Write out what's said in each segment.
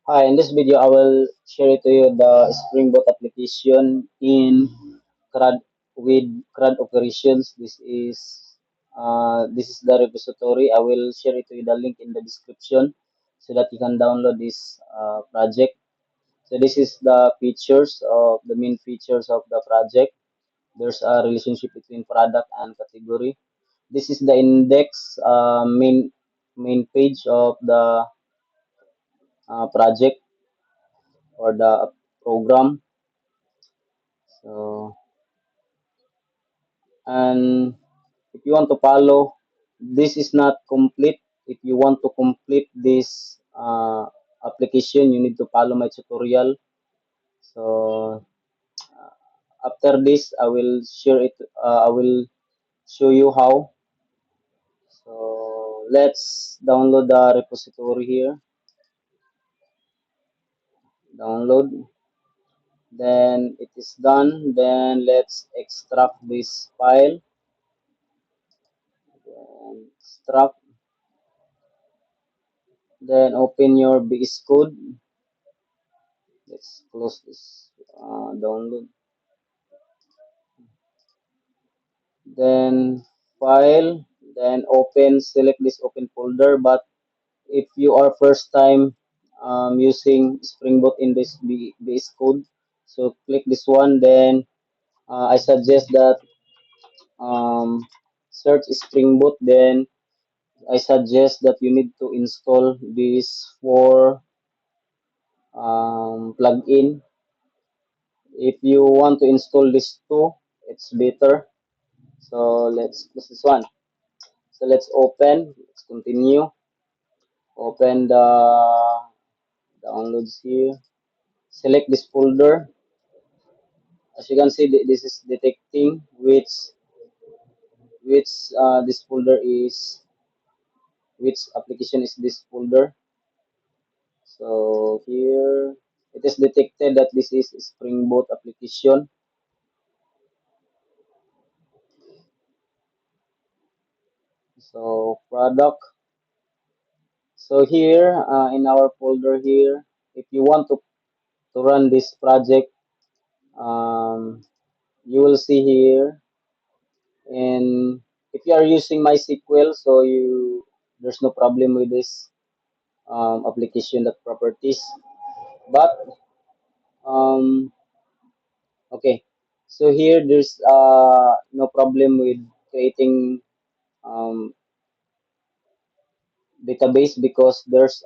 Hi, in this video, I will share to you the Spring Boot application in CRUD with CRUD operations. This is the repository. I will share it to you the link in the description so that you can download this project. So this is the features of the main features of the project. There's a relationship between product and category. This is the index main page of the project or the program. So, and if you want to follow, this is not complete. If you want to complete this application, you need to follow my tutorial. So, after this, I will share it. I will show you how. So, let's download the repository here. Download. Then it is done. Then let's extract this file. Then extract. Then open your VS Code. Let's close this download. Then file. Then open. Select this open folder. But if you are first time using Spring Boot in this VS Code, so click this one. Then I suggest that um, search Spring Boot. Then I suggest that you need to install this for plugin. If you want to install this too, it's better. So let's this one. So let's open. Let's continue. Open the downloads here. Select this folder. As you can see, this is detecting which this folder is, which application is this folder. So here it is detected that this is Spring Boot application. So product. So here in our folder here, if you want to run this project, um, you will see here. And if you are using MySQL, so there's no problem with this application that properties. But um, okay, so here there's no problem with creating um, database because there's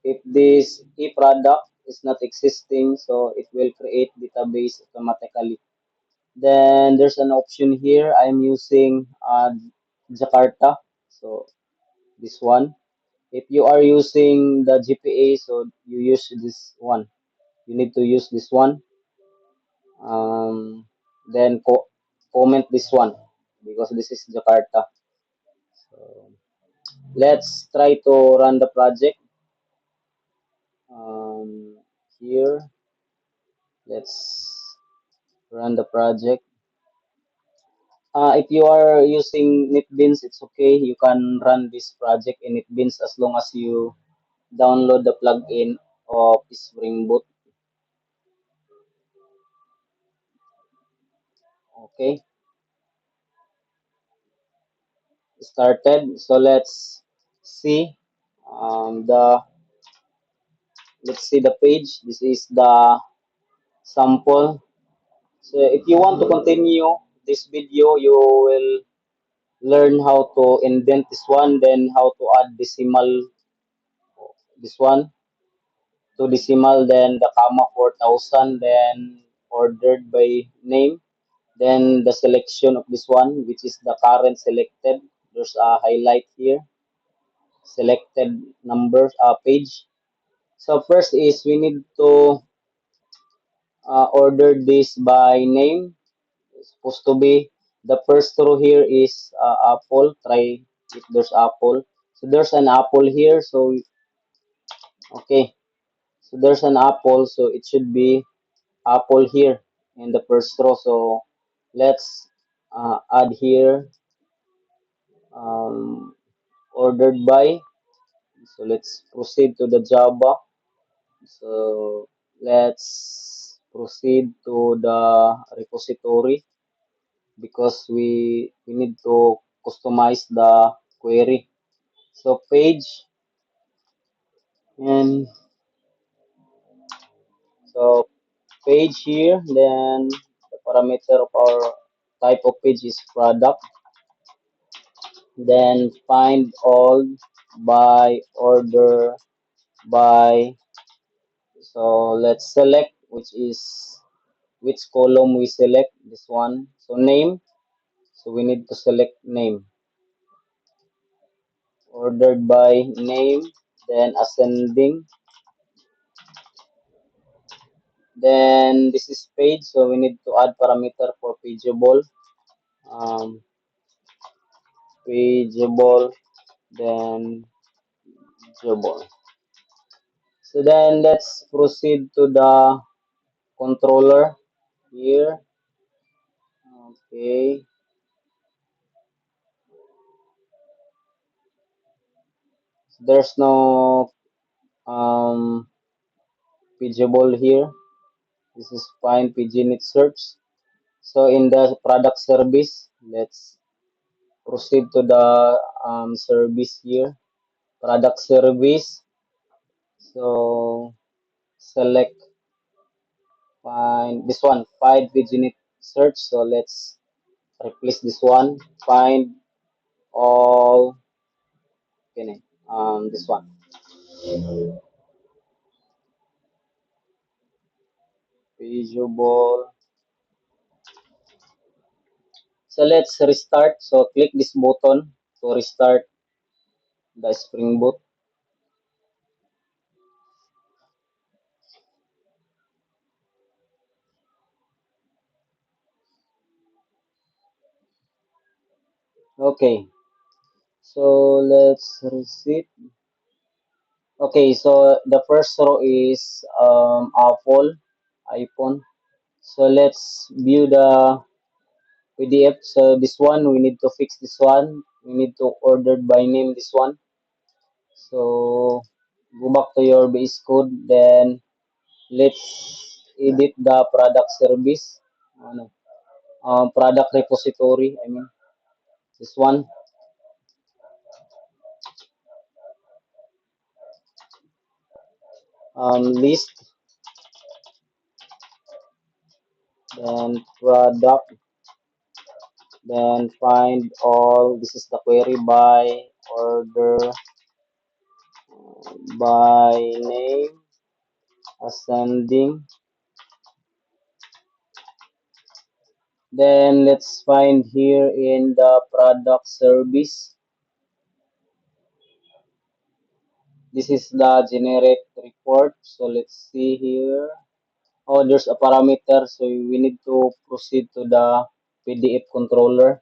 if this e-product is not existing, so it will create database automatically. Then there's an option here. I'm using Jakarta, so this one. If you are using the GPA, so you use this one. You need to use this one. Um, then comment this one because this is Jakarta. So let's try to run the project. Um, Here, let's run the project. If you are using NetBeans, it's okay. You can run this project in NetBeans as long as you download the plugin of Spring Boot. Okay, started. So see the let's see the page. This is the sample. So if you want to continue this video, you will learn how to indent this one, then how to add decimal this one to decimal, then the comma 4000, then ordered by name, then the selection of this one, which is the current selected. There's a highlight here, selected numbers page. So first is we need to order this by name. It's supposed to be the first row here is apple. Try if there's apple. So there's an apple here. So okay. So there's an apple. So it should be apple here in the first row. So let's add here um, ordered by. So let's proceed to the Java. So let's proceed to the repository because we need to customize the query. So page and so page here, then the parameter of our type of page is product. Then find all by order by. So let's select which column we select. This one. So name. So we need to select name. Ordered by name. Then ascending. Then this is page. So we need to add parameter for pageable. Um, pageable. Then pageable. So then let's proceed to the controller here. Okay. There's no pageable here. This is find pginit search. So in the product service, let's proceed to the service here. Product service. So select find this one. Find pginit search. So let's replace this one. Find all. Okay, this one. Pageable. So let's restart. So click this button to restart the Spring Boot. Okay, so let's reset. Okay, so the first row is Apple, iPhone. So let's view the PDF. So this one, we need to fix this one. We need to order by name this one. So go back to your base code. Then let's edit the product service. Ano, product repository. I mean this one. List. Then product. Then find all. This is the query by order by name ascending. Then let's find here in the product service. This is the generate report. So let's see here. Oh, there's a parameter. So we need to proceed to the PDF controller.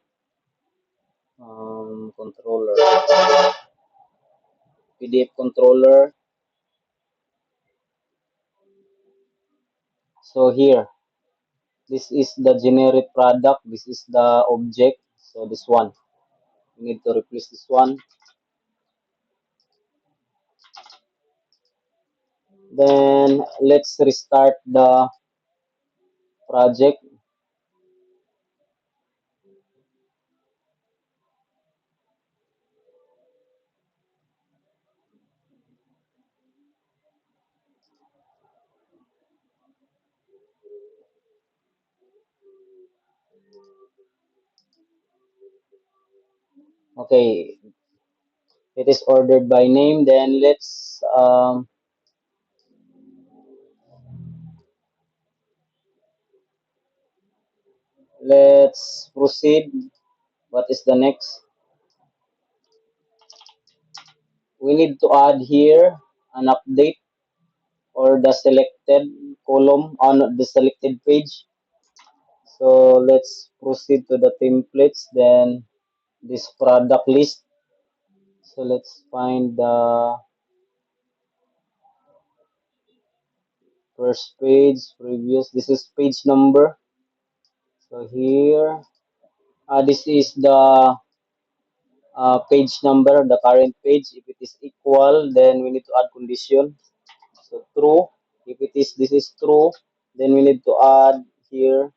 Controller. PDF controller. So here, this is the generate product. This is the object. So this one. We need to replace this one. Then let's restart the project. Okay, it is ordered by name. Then let's proceed. What is the next? We need to add here an update or the selected column on the selected page. So let's proceed to the templates. Then this product list. So let's find the first page, previous. This is page number. So here, this is the page number, the current page. If it is equal, then we need to add condition. So true. If it is this is true, then we need to add here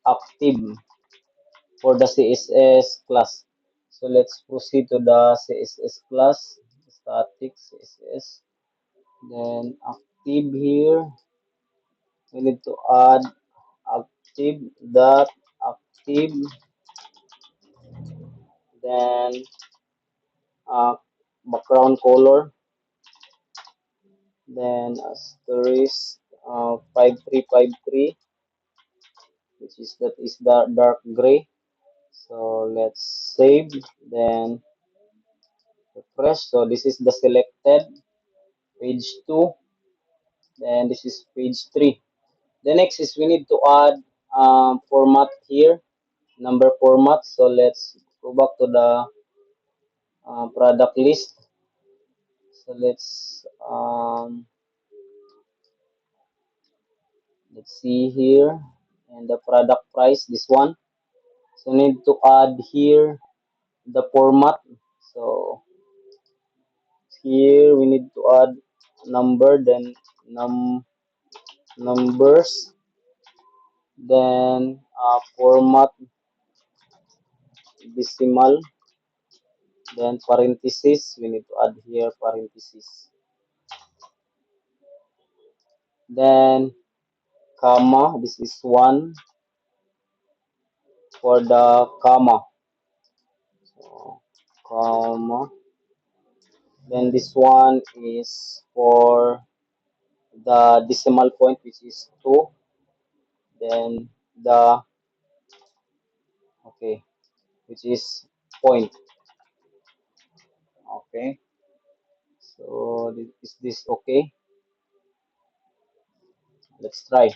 active for the CSS class. So let's proceed to the CSS class, static CSS. Then active here, we need to add active dot active, then uh, background color, then asterisk 5353, which is that is the dark gray. So let's save, then refresh. So this is the selected page 2, then this is page 3. The next is we need to add format here, number format. So let's go back to the product list. So let's see here, and the product price, this one. So need to add here the format. So here we need to add number, then numbers, then format decimal, then parenthesis. We need to add here parenthesis. Then comma. This is one for the comma. So, comma. Then this one is for the decimal point, which is 2. Then the okay, which is point. Okay. So is this okay? Let's try.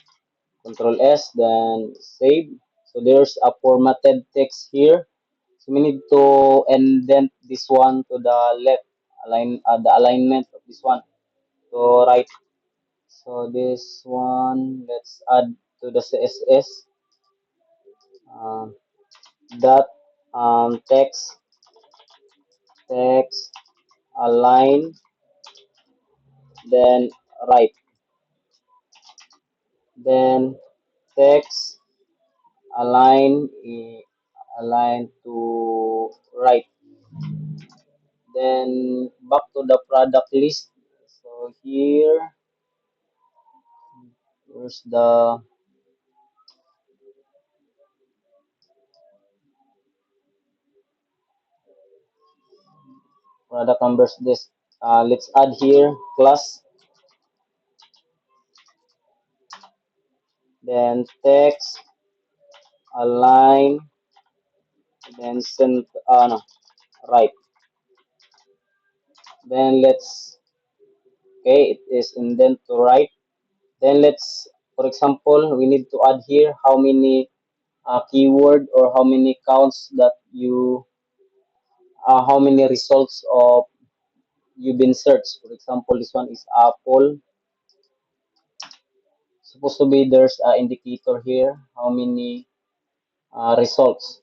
Control S, then save. So there's a formatted text here. So we need to indent this one to the left, align the alignment of this one to right. So this one, let's add to the CSS um, dot text align, then right, then text align align to right. Then back to the product list. So here's the product numbers. This let's add here class, then text align, then send no, right. Then let's okay, it is indent to right. Then let's, for example, we need to add here how many keyword or how many counts that you how many results of you've been searched. For example, this one is apple. Supposed to be there's an indicator here how many results.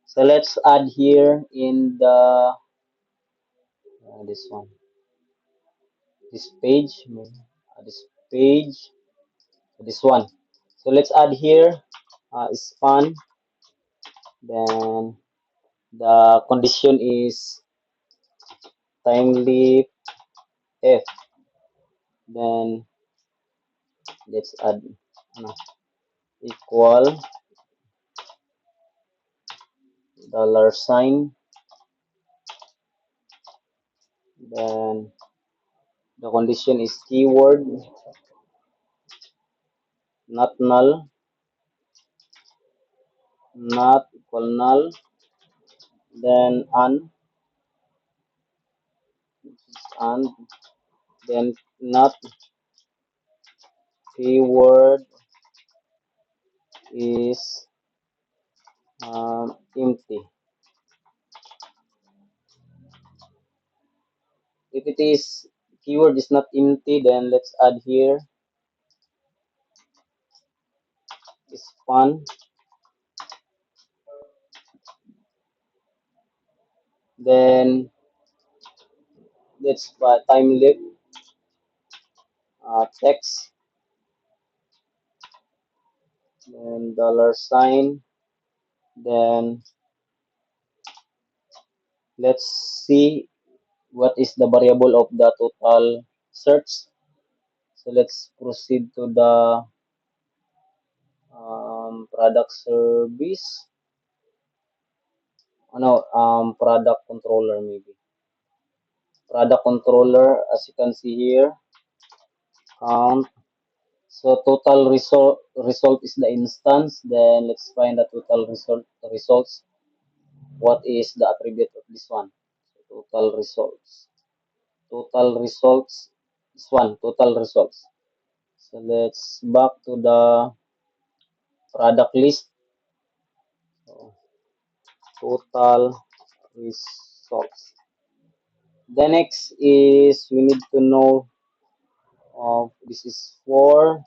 So let's add here in the this one, this page, this page, this one. So let's add here span. Then the condition is timely f. Then let's add ano, equal dollar sign. Then the condition is keyword not null, not equal null, then and then not keyword is empty. If it is keyword is not empty, then let's add here span. Then let's time lip text, then dollar sign. Then let's see what is the variable of the total search. So let's proceed to the product service. Oh, no, product controller maybe. Product controller, as you can see here, count. So total result is the instance. Then let's find the total results. What is the attribute of this one? So total results. Total results is one. Total results. So let's back to the product list. So total results. The next is we need to know of this is for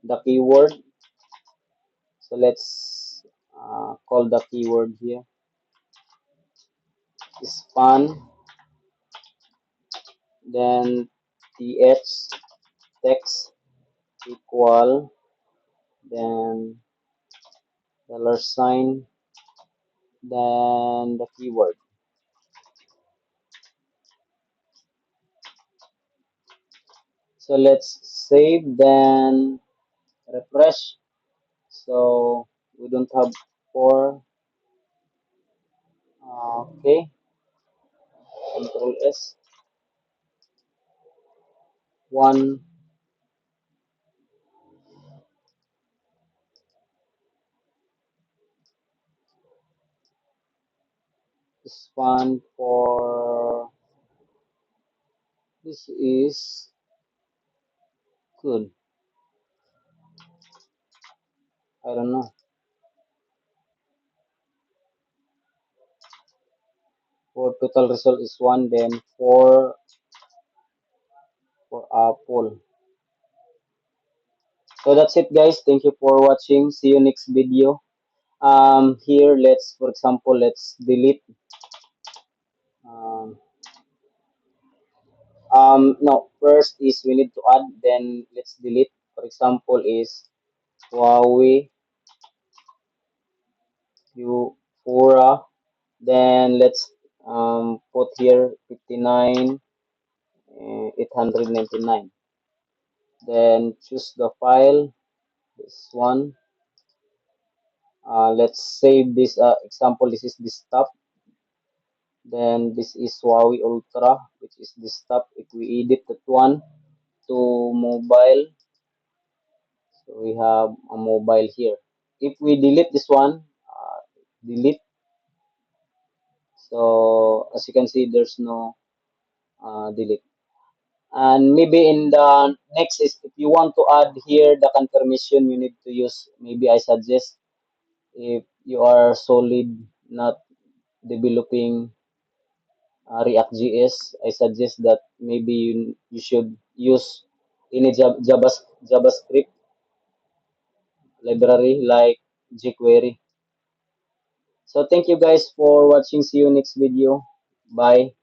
the keyword. So let's call the keyword here span, then th text equal, then dollar sign, then the keyword. So let's save, then refresh. So we don't have for okay, control S, one span for this is good. I don't know. For total result is one, then for Apple. So that's it, guys. Thank you for watching. See you next video. Here, let's, for example, let's delete. Um, no, first is we need to add, then let's delete. For example, is Huawei Euphoria. Then let's put here 59 899. Then choose the file. This one. Let's save this example. This is this tab. Then this is Huawei Ultra, which is this tab. If we edit that one to mobile, so we have a mobile here. If we delete this one, delete. So as you can see, there's no delete. And maybe in the next is if you want to add here the confirmation, you need to use. Maybe I suggest if you are solid not developing React.js, I suggest that maybe you should use any JavaScript library like jQuery. So thank you guys for watching. See you next video. Bye.